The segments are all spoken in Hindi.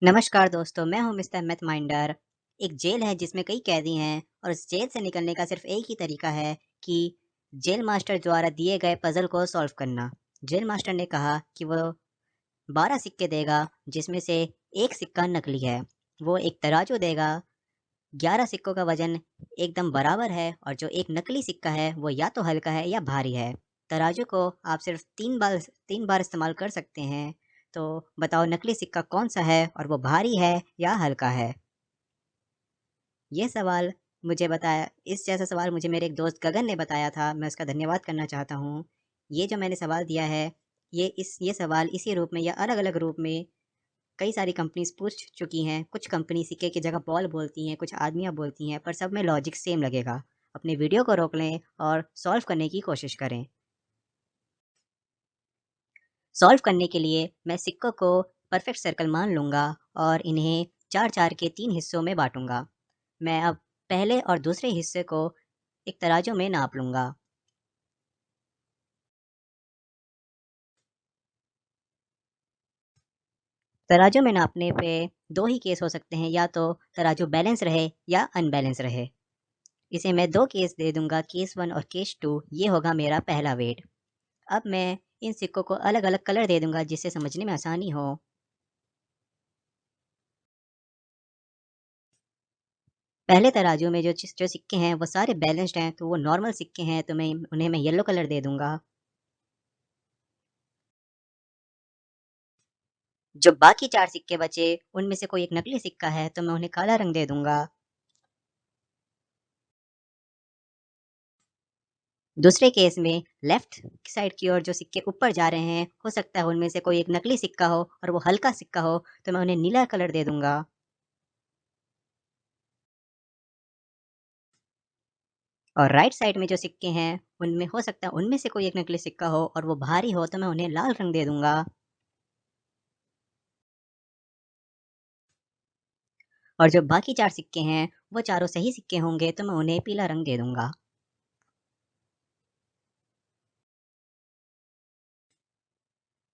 नमस्कार दोस्तों, मैं हूं मिस्टर मैथ माइंडर। एक जेल है जिसमें कई कैदी हैं और उस जेल से निकलने का सिर्फ एक ही तरीका है कि जेल मास्टर द्वारा दिए गए पजल को सॉल्व करना। जेल मास्टर ने कहा कि वो 12 सिक्के देगा जिसमें से एक सिक्का नकली है। वो एक तराजू देगा, 11 सिक्कों का वजन एकदम बराबर है और जो एक नकली सिक्का है वो या तो हल्का है या भारी है। तराजू को आप सिर्फ 3 बार इस्तेमाल कर सकते हैं। तो बताओ नकली सिक्का कौन सा है और वो भारी है या हल्का है? ये सवाल मुझे बताया इस जैसा सवाल मुझे मेरे एक दोस्त गगन ने बताया था, मैं उसका धन्यवाद करना चाहता हूँ। ये जो मैंने सवाल दिया है, ये सवाल इसी रूप में या अलग-अलग रूप में कई सारी कंपनीज़ पूछ चुकी हैं। कुछ कंपनी सिक्के की जगह बॉल बोलती हैं, कुछ आदमियाँ बोलती हैं, पर सब में लॉजिक सेम लगेगा। अपने वीडियो को रोक लें और सॉल्व करने की कोशिश करें। सॉल्व करने के लिए मैं सिक्कों को परफेक्ट सर्कल मान लूँगा और इन्हें 4-4 के 3 हिस्सों में बाँटूँगा। मैं अब पहले और दूसरे हिस्से को एक तराजू में नाप लूँगा। तराजू में नापने पे 2 ही केस हो सकते हैं, या तो तराजू बैलेंस रहे या अनबैलेंस रहे। इसे मैं 2 केस दे दूँगा, केस 1 और केस 2। ये होगा मेरा पहला वेट। अब मैं इन सिक्कों को अलग-अलग कलर दे दूँगा जिससे समझने में आसानी हो। पहले तराजू में जो सिक्के हैं वो सारे बैलेंस्ड हैं, तो वो नॉर्मल सिक्के हैं, तो मैं येलो कलर दे दूँगा। जो बाकी 4 सिक्के बचे, उनमें से कोई एक नकली सिक्का है, तो मैं उन्हें काला रंग दे दूँगा। दूसरे केस में लेफ्ट साइड की ओर जो सिक्के ऊपर जा रहे हैं, हो सकता है उनमें से कोई एक नकली सिक्का हो और वो हल्का सिक्का हो, तो मैं उन्हें नीला कलर दे दूँगा। और राइट साइड में जो सिक्के हैं, उनमें हो सकता है उनमें से कोई एक नकली सिक्का हो और वो भारी हो, तो मैं उन्हें लाल रंग दे दूँगा। और जो बाकी 4 सिक्के हैं, वो चारों सही सिक्के होंगे, तो मैं उन्हें पीला रंग दे दूँगा।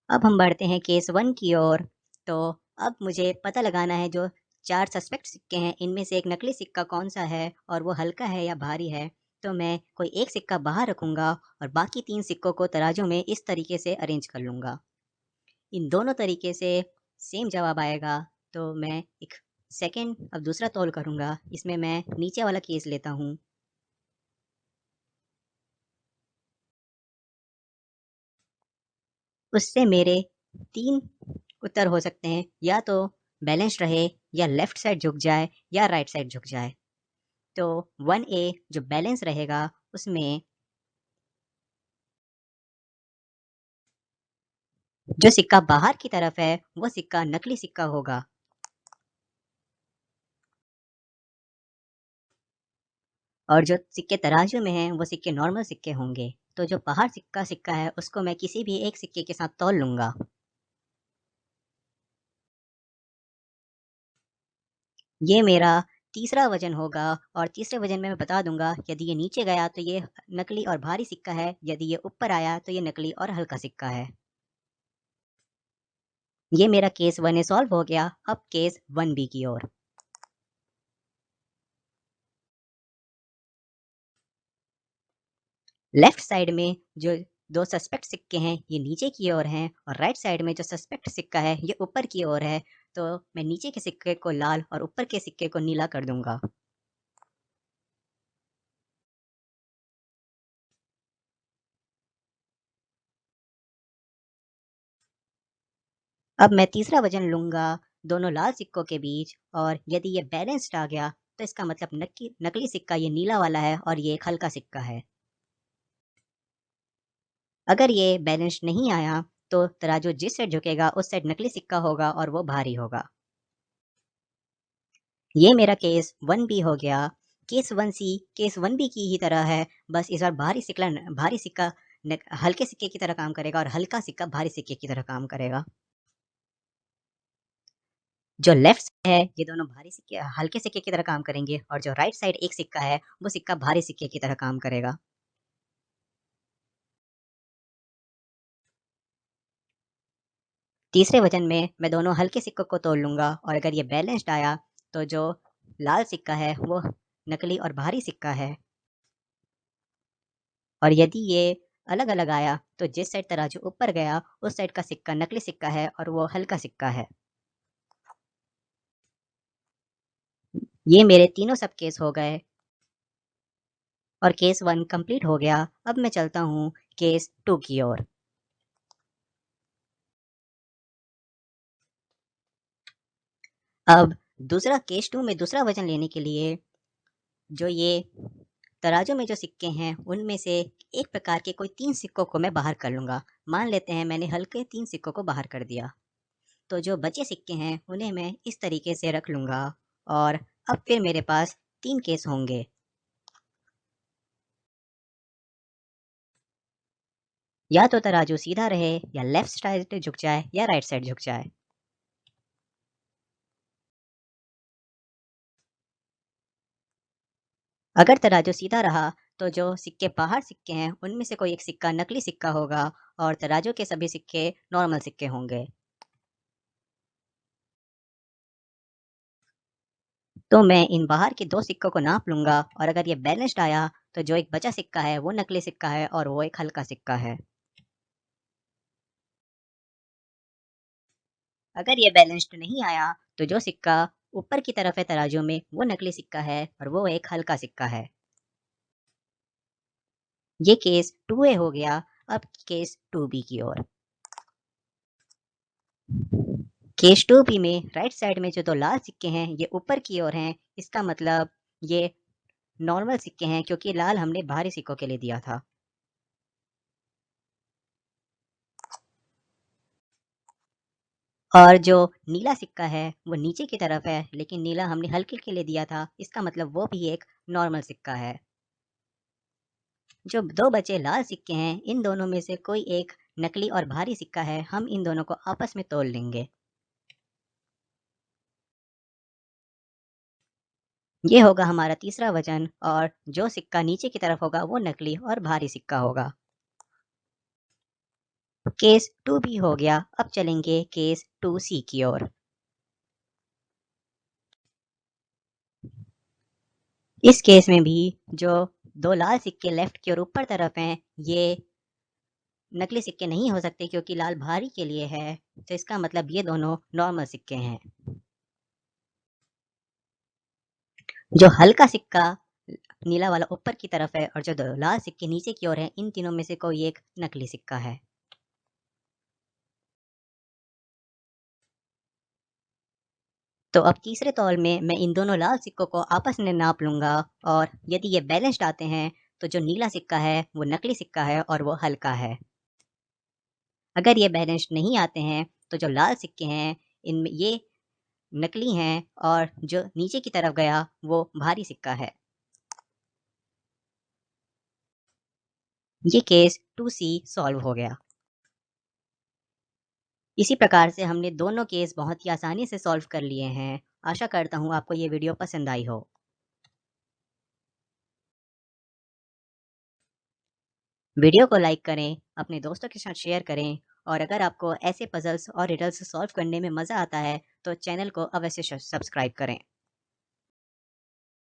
अब हम बढ़ते हैं केस 1 की ओर। तो अब मुझे पता लगाना है जो 4 सस्पेक्ट सिक्के हैं, इनमें से एक नकली सिक्का कौन-सा है और वो हल्का है या भारी है। तो मैं कोई एक सिक्का बाहर रखूँगा और बाकी 3 सिक्कों को तराजू में इस तरीके से अरेंज कर लूँगा। इन दोनों तरीके से सेम जवाब आएगा, तो मैं एक सेकंड अब दूसरा तौल करूँगा। इसमें मैं नीचे वाला केस लेता हूँ। उससे मेरे 3 उत्तर हो सकते हैं, या तो बैलेंस रहे या लेफ्ट साइड झुक जाए या राइट साइड झुक जाए। तो 1A जो बैलेंस रहेगा उसमें जो सिक्का बाहर की तरफ है वो सिक्का नकली सिक्का होगा। और जो सिक्के तराजू में हैं वो सिक्के नॉर्मल सिक्के होंगे। तो जो बाहर सिक्का सिक्का है उसको मैं किसी भी एक सिक्के के साथ तौल लूँगा। ये मेरा तीसरा वज़न होगा और तीसरे वज़न में मैं बता दूँगा, यदि ये नीचे गया तो ये नकली और भारी सिक्का है, यदि ये ऊपर आया तो ये नकली और हल्का सिक्का है। ये मेरा केस 1A सॉल्व हो गया। अब केस 1B की ओर। लेफ्ट साइड में जो 2 सस्पेक्ट सिक्के हैं, ये नीचे की ओर हैं और राइट साइड में जो सस्पेक्ट सिक्का है, ये ऊपर की ओर है। तो मैं नीचे के सिक्के को लाल और ऊपर के सिक्के को नीला कर दूँगा। अब मैं तीसरा वज़न लूँगा दोनों लाल सिक्कों के बीच, और यदि ये बैलेंस्ड आ गया, तो इसका मतलब नक्की नकली सिक्का ये नीला वाला है और ये एक हल्का सिक्का है। अगर ये बैलेंस्ड नहीं आया, तो तराजू जिस साइड झुकेगा उस साइड नकली सिक्का होगा और वो भारी होगा। ये मेरा केस 1B हो गया। केस 1C केस 1B की ही तरह है, बस इस बार भारी सिक्का हल्के सिक्के की तरह काम करेगा और हल्का सिक्का भारी सिक्के की तरह काम करेगा। जो लेफ्ट साइड है, ये दोनों हल्के सिक्के की तरह काम करेंगे, और जो राइट साइड एक सिक्का है, वो सिक्का भारी सिक्के की तरह काम करेगा। तीसरे वजन में मैं दोनों हल्के सिक्कों को तोल लूँगा और अगर ये बैलेंस्ड आया तो जो लाल सिक्का है वो नकली और भारी सिक्का है। और यदि ये अलग-अलग आया तो जिस साइड तराजू ऊपर गया उस साइड का सिक्का नकली सिक्का है और वो हल्का सिक्का है। ये मेरे तीनों सब केस हो गए और केस 1 कंप्लीट हो गया। अब मैं चलता हूँ केस 2 की ओर। अब दूसरा केस 2 में दूसरा वज़न लेने के लिए जो ये तराजू में जो सिक्के हैं उनमें से एक प्रकार के कोई 3 सिक्कों को मैं बाहर कर लूँगा। मान लेते हैं मैंने हल्के 3 सिक्कों को बाहर कर दिया। तो जो बचे सिक्के हैं उन्हें मैं इस तरीके से रख लूँगा और अब फिर मेरे पास 3 केस होंगे। या तो तराजू सीधा रहे या लेफ्ट साइड झुक जाए या राइट साइड झुक जाए। अगर तराजू सीधा रहा तो जो सिक्के बाहर सिक्के हैं उनमें से कोई एक सिक्का नकली सिक्का होगा और तराजू के सभी सिक्के नॉर्मल सिक्के होंगे। तो मैं इन बाहर के 2 सिक्कों को नाप लूँगा और अगर ये बैलेंस्ड आया तो जो एक बचा सिक्का है वो नकली सिक्का है और वो एक हल्का सिक्का है। अगर ये बैलेंस्ड नहीं आया तो जो सिक्का ऊपर की तरफ है तराजू में वो नकली सिक्का है और वो एक हल्का सिक्का है। ये केस 2A हो गया। अब केस 2B की ओर। केस 2B में राइट साइड में जो 2 लाल सिक्के हैं ये ऊपर की ओर हैं। इसका मतलब ये नॉर्मल सिक्के हैं क्योंकि लाल हमने बाहरी सिक्कों के लिए दिया था। और जो नीला सिक्का है वो नीचे की तरफ है लेकिन नीला हमने हल्के के लिए दिया था। इसका मतलब वो भी एक नॉर्मल सिक्का है। जो 2 बचे लाल सिक्के हैं इन दोनों में से कोई एक नकली और भारी सिक्का है। हम इन दोनों को आपस में तोल लेंगे। ये होगा हमारा तीसरा वजन और जो सिक्का नीचे की तरफ होगा वो नकली और भारी सिक्का होगा। केस 2B हो गया। अब चलेंगे केस 2C की ओर। इस केस में भी जो 2 लाल सिक्के लेफ्ट की ओर ऊपर तरफ हैं ये नकली सिक्के नहीं हो सकते क्योंकि लाल भारी के लिए है। तो इसका मतलब ये दोनों नॉर्मल सिक्के हैं। जो हल्का सिक्का नीला वाला ऊपर की तरफ है और जो 2 लाल सिक्के नीचे की ओर हैं इन तीनों में से कोई एक नकली सिक्का है। तो अब तीसरे तौल में मैं इन दोनों लाल सिक्कों को आपस में नाप लूँगा और यदि ये बैलेंस्ड आते हैं तो जो नीला सिक्का है वो नकली सिक्का है और वो हल्का है। अगर ये बैलेंस्ड नहीं आते हैं तो जो लाल सिक्के हैं इनमें ये नकली हैं और जो नीचे की तरफ गया वो भारी सिक्का है। ये केस 2C सॉल्व हो गया। इसी प्रकार से हमने दोनों केस बहुत ही आसानी से सॉल्व कर लिए हैं। आशा करता हूँ आपको ये वीडियो पसंद आई हो। वीडियो को लाइक करें, अपने दोस्तों के साथ शेयर करें और अगर आपको ऐसे पज़ल्स और रिडल्स सॉल्व करने में मज़ा आता है तो चैनल को अवश्य सब्सक्राइब करें।